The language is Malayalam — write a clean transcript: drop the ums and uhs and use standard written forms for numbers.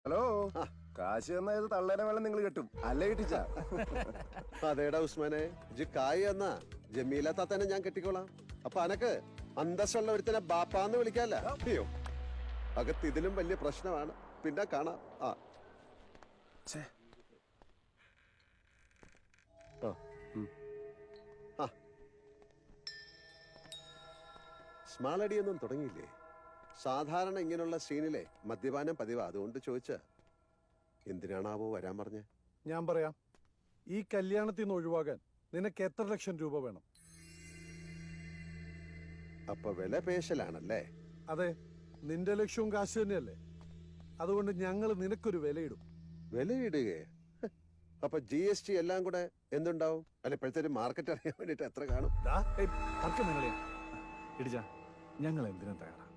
ഹലോ, കാശ് തന്നത് തള്ളേനെ വേണം നിങ്ങൾ കിട്ടും, അല്ലേ കിട്ടിച്ച? അതേടാ ഉസ്മാനെ, ഇജ്ജ് കായ് എന്നാ ജമീല താത്തനെ ഞാൻ കെട്ടിക്കോളാം. അപ്പൊ അനക്ക് അന്തസ്സുള്ള ഒരുത്തനെ ബാപ്പാന്ന് വിളിക്കാല്ല. അയ്യോ, അകത്ത് ഇതിലും വലിയ പ്രശ്നമാണ്. പിന്നെ കാണാം. ആ സ്മാൾ അടിയൊന്നും തുടങ്ങിയില്ലേ? സാധാരണ ഇങ്ങനെയുള്ള സീനിലെ മദ്യപാനം പതിവാ, അതുകൊണ്ട് ചോദിച്ച എന്തിനാണാവോ വരാൻ പറഞ്ഞേ? ഞാൻ പറയാം. ഈ കല്യാണത്തിൽ നിന്ന് ഒഴിവാകാൻ നിനക്ക് എത്ര ലക്ഷം രൂപ വേണം? അപ്പൊ വില പേശലാണല്ലേ? അതെ, നിന്റെ ലക്ഷ്യവും കാശ് തന്നെയല്ലേ. അതുകൊണ്ട് ഞങ്ങൾ നിനക്കൊരു വിലയിടും. വിലയിടുകയെ? അപ്പൊ GST എല്ലാം കൂടെ എന്തുണ്ടാവും? അല്ല, ഇപ്പോഴത്തെ ഒരു മാർക്കറ്റ് അറിയാൻ വേണ്ടിട്ട് എത്ര കാണും? തർക്കം നിങ്ങളെ ഇടിച്ച ഞങ്ങൾ എന്തിനും തയ്യാറാണ്.